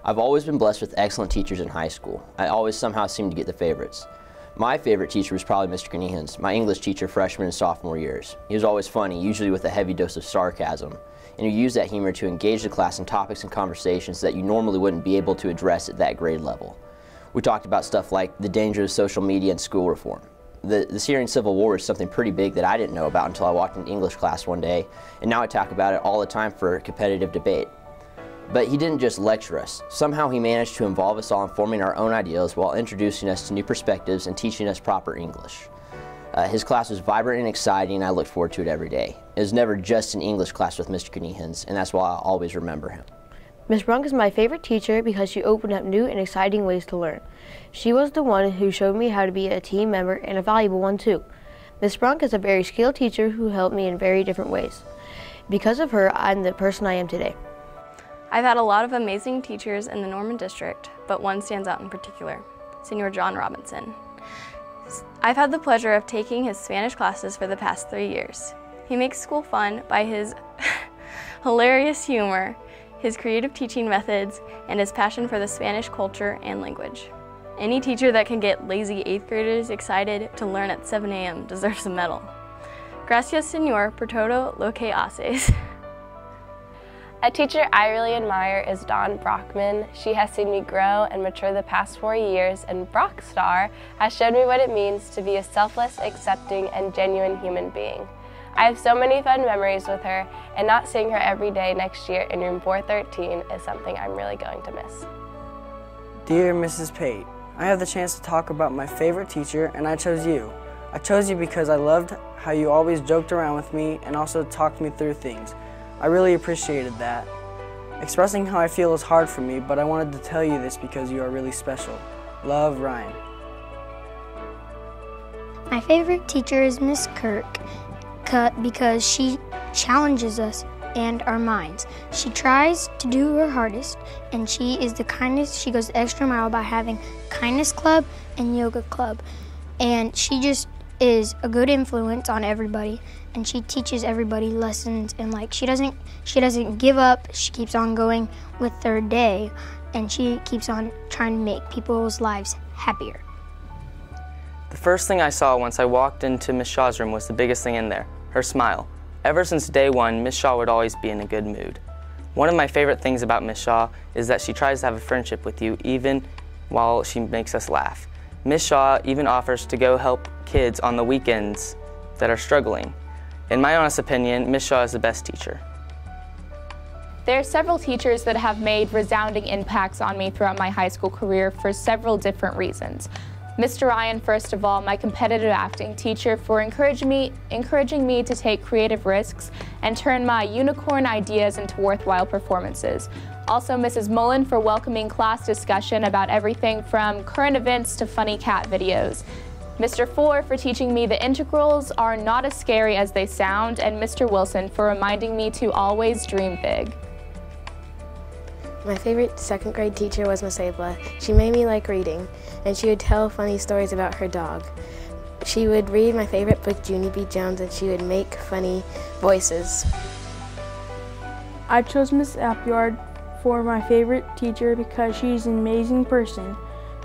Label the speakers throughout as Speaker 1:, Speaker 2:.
Speaker 1: I've always been blessed with excellent teachers in high school. I always somehow seem to get the favorites. My favorite teacher was probably Mr. Knehans, my English teacher freshman and sophomore years. He was always funny, usually with a heavy dose of sarcasm, and he used that humor to engage the class in topics and conversations that you normally wouldn't be able to address at that grade level. We talked about stuff like the dangers of social media and school reform. The Syrian Civil War is something pretty big that I didn't know about until I walked into English class one day, and now I talk about it all the time for competitive debate. But he didn't just lecture us. Somehow he managed to involve us all in forming our own ideas while introducing us to new perspectives and teaching us proper English. His class was vibrant and exciting, and I looked forward to it every day. It was never just an English class with Mr. Knehans, and that's why I'll always remember him.
Speaker 2: Ms. Brunk is my favorite teacher because she opened up new and exciting ways to learn. She was the one who showed me how to be a team member, and a valuable one too. Ms. Brunk is a very skilled teacher who helped me in very different ways. Because of her, I'm the person I am today.
Speaker 3: I've had a lot of amazing teachers in the Norman District, but one stands out in particular, Senor John Robinson. I've had the pleasure of taking his Spanish classes for the past 3 years. He makes school fun by his hilarious humor, his creative teaching methods, and his passion for the Spanish culture and language. Any teacher that can get lazy 8th graders excited to learn at 7 a.m. deserves a medal. Gracias, Senor, por todo lo que haces.
Speaker 4: A teacher I really admire is Dawn Brockman. She has seen me grow and mature the past 4 years, and Brockstar has shown me what it means to be a selfless, accepting, and genuine human being. I have so many fun memories with her, and not seeing her every day next year in room 413 is something I'm really going to miss.
Speaker 5: Dear Mrs. Pate, I have the chance to talk about my favorite teacher, and I chose you. I chose you because I loved how you always joked around with me and also talked me through things. I really appreciated that. Expressing how I feel is hard for me, but I wanted to tell you this because you are really special. Love, Ryan.
Speaker 6: My favorite teacher is Miss Kirk because she challenges us and our minds. She tries to do her hardest, and she is the kindest. She goes the extra mile by having kindness club and yoga club, and she just is a good influence on everybody, and she teaches everybody lessons, and she doesn't give up. She keeps on going with their day, and she keeps on trying to make people's lives happier.
Speaker 7: The first thing I saw once I walked into Miss Shaw's room was the biggest thing in there, her smile. Ever since day one, Miss Shaw would always be in a good mood. One of my favorite things about Miss Shaw is that she tries to have a friendship with you even while she makes us laugh. Miss Shaw even offers to go help kids on the weekends that are struggling. In my honest opinion, Miss Shaw is the best teacher.
Speaker 8: There are several teachers that have made resounding impacts on me throughout my high school career for several different reasons. Mr. Ryan, first of all, my competitive acting teacher, for encouraging me to take creative risks and turn my unicorn ideas into worthwhile performances. Also, Mrs. Mullen for welcoming class discussion about everything from current events to funny cat videos. Mr. Ford for teaching me the integrals are not as scary as they sound, and Mr. Wilson for reminding me to always dream big.
Speaker 9: My favorite second grade teacher was Miss Abla. She made me like reading, and she would tell funny stories about her dog. She would read my favorite book, Junie B. Jones, and she would make funny voices.
Speaker 10: I chose Miss Appleyard for my favorite teacher because she's an amazing person.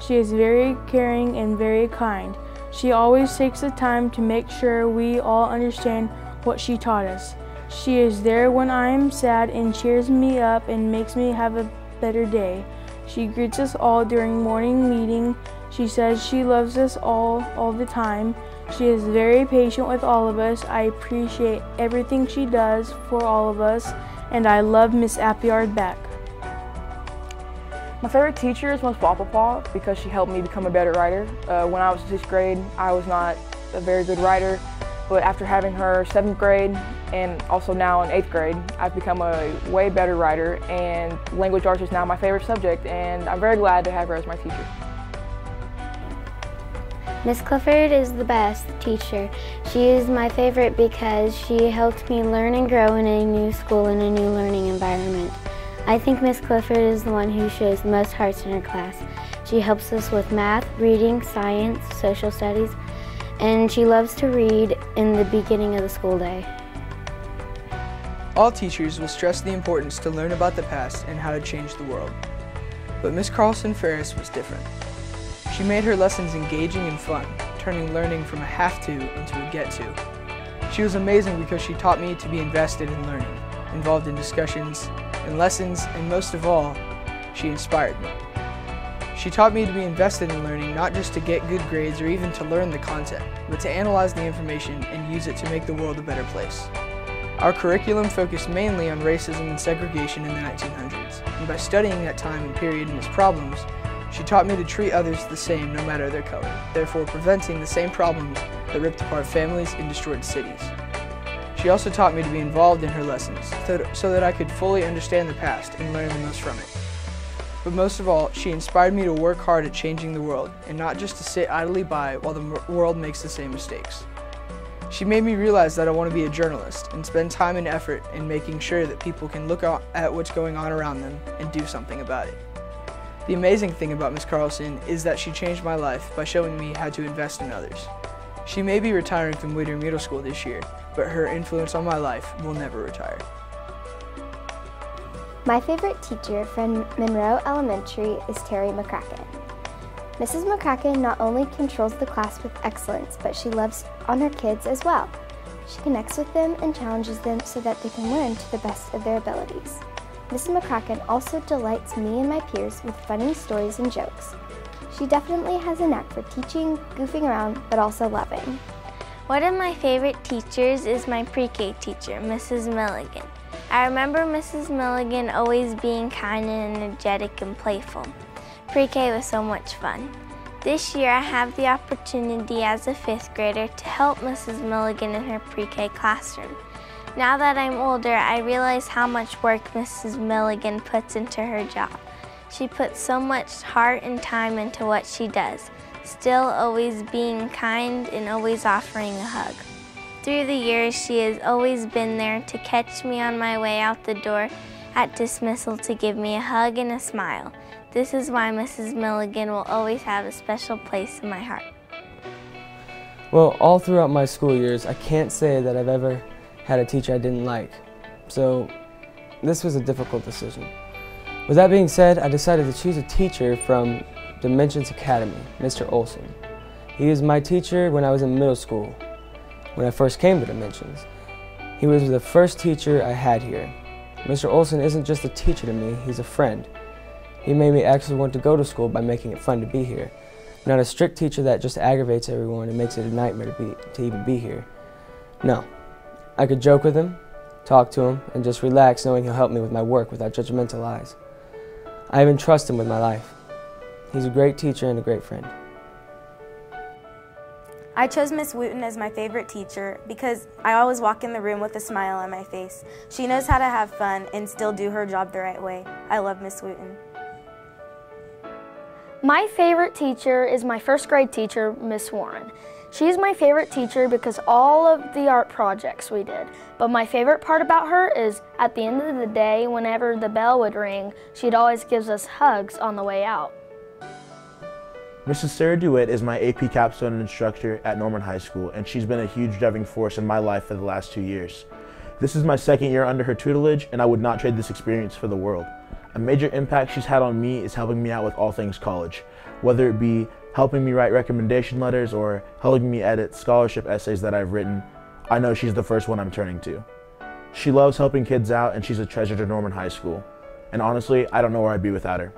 Speaker 10: She is very caring and very kind. She always takes the time to make sure we all understand what she taught us. She is there when I am sad and cheers me up and makes me have a better day. She greets us all during morning meeting. She says she loves us all the time. She is very patient with all of us. I appreciate everything she does for all of us, and I love Miss Appleyard back.
Speaker 11: My favorite teacher is Miss Papapaw because she helped me become a better writer. When I was in 6th grade, I was not a very good writer, but after having her 7th grade and also now in 8th grade, I've become a way better writer, and language arts is now my favorite subject, and I'm very glad to have her as my teacher.
Speaker 12: Miss Clifford is the best teacher. She is my favorite because she helped me learn and grow in a new school and a new learning environment. I think Miss Clifford is the one who shows the most hearts in her class. She helps us with math, reading, science, social studies, and she loves to read in the beginning of the school day.
Speaker 13: All teachers will stress the importance to learn about the past and how to change the world.
Speaker 5: But Miss Carlson Ferris was different. She made her lessons engaging and fun, turning learning from a have-to into a get-to. She was amazing because she taught me to be invested in learning, involved in discussions and lessons, and most of all, she inspired me. She taught me to be invested in learning not just to get good grades or even to learn the content, but to analyze the information and use it to make the world a better place. Our curriculum focused mainly on racism and segregation in the 1900s, and by studying that time and period and its problems, she taught me to treat others the same no matter their color, therefore preventing the same problems that ripped apart families and destroyed cities. She also taught me to be involved in her lessons so that I could fully understand the past and learn the most from it. But most of all, she inspired me to work hard at changing the world and not just to sit idly by while the world makes the same mistakes. She made me realize that I want to be a journalist and spend time and effort in making sure that people can look at what's going on around them and do something about it. The amazing thing about Miss Carlson is that she changed my life by showing me how to invest in others. She may be retiring from Whittier Middle School this year, but her influence on my life will never retire.
Speaker 13: My favorite teacher from Monroe Elementary is Terry McCracken. Mrs. McCracken not only controls the class with excellence, but she loves on her kids as well. She connects with them and challenges them so that they can learn to the best of their abilities. Mrs. McCracken also delights me and my peers with funny stories and jokes. She definitely has a knack for teaching, goofing around, but also loving.
Speaker 14: One of my favorite teachers is my pre-K teacher, Mrs. Milligan. I remember Mrs. Milligan always being kind and energetic and playful. Pre-K was so much fun. This year I have the opportunity as a 5th grader to help Mrs. Milligan in her pre-K classroom. Now that I'm older, I realize how much work Mrs. Milligan puts into her job. She puts so much heart and time into what she does, still always being kind and always offering a hug. Through the years, she has always been there to catch me on my way out the door at dismissal to give me a hug and a smile. This is why Mrs. Milligan will always have a special place in my heart.
Speaker 15: Well, all throughout my school years, I can't say that I've ever had a teacher I didn't like. So this was a difficult decision. With that being said, I decided to choose a teacher from Dimensions Academy, Mr. Olson. He was my teacher when I was in middle school, when I first came to Dimensions. He was the first teacher I had here. Mr. Olson isn't just a teacher to me, he's a friend. He made me actually want to go to school by making it fun to be here. Not a strict teacher that just aggravates everyone and makes it a nightmare to even be here. No, I could joke with him, talk to him, and just relax knowing he'll help me with my work without judgmental eyes. I even trust him with my life. He's a great teacher and a great friend.
Speaker 16: I chose Miss Wooten as my favorite teacher because I always walk in the room with a smile on my face. She knows how to have fun and still do her job the right way. I love Miss Wooten.
Speaker 2: My favorite teacher is my 1st grade teacher, Miss Warren. She's my favorite teacher because all of the art projects we did. But my favorite part about her is at the end of the day, whenever the bell would ring, she'd always give us hugs on the way out.
Speaker 17: Mrs. Sarah DeWitt is my AP capstone instructor at Norman High School, and she's been a huge driving force in my life for the last 2 years. This is my 2nd year under her tutelage, and I would not trade this experience for the world. A major impact she's had on me is helping me out with all things college, whether it be helping me write recommendation letters or helping me edit scholarship essays that I've written. I know she's the first one I'm turning to. She loves helping kids out, and she's a treasure to Norman High School. And honestly, I don't know where I'd be without her.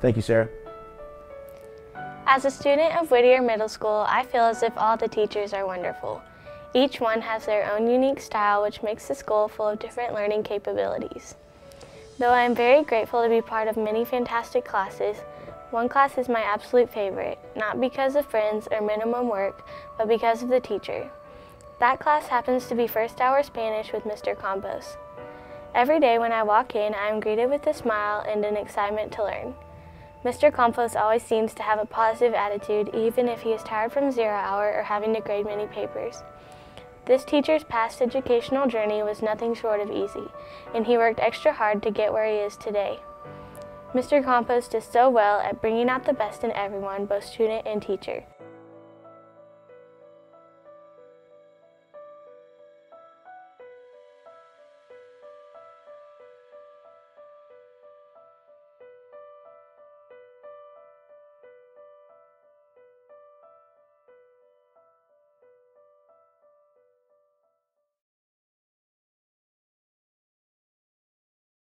Speaker 17: Thank you, Sarah.
Speaker 4: As a student of Whittier Middle School, I feel as if all the teachers are wonderful. Each one has their own unique style, which makes the school full of different learning capabilities. Though I am very grateful to be part of many fantastic classes, one class is my absolute favorite, not because of friends or minimum work, but because of the teacher. That class happens to be First Hour Spanish with Mr. Campos. Every day when I walk in, I am greeted with a smile and an excitement to learn. Mr. Campos always seems to have a positive attitude, even if he is tired from 0 hour or having to grade many papers. This teacher's past educational journey was nothing short of easy, and he worked extra hard to get where he is today. Mr. Campos does so well at bringing out the best in everyone, both student and teacher.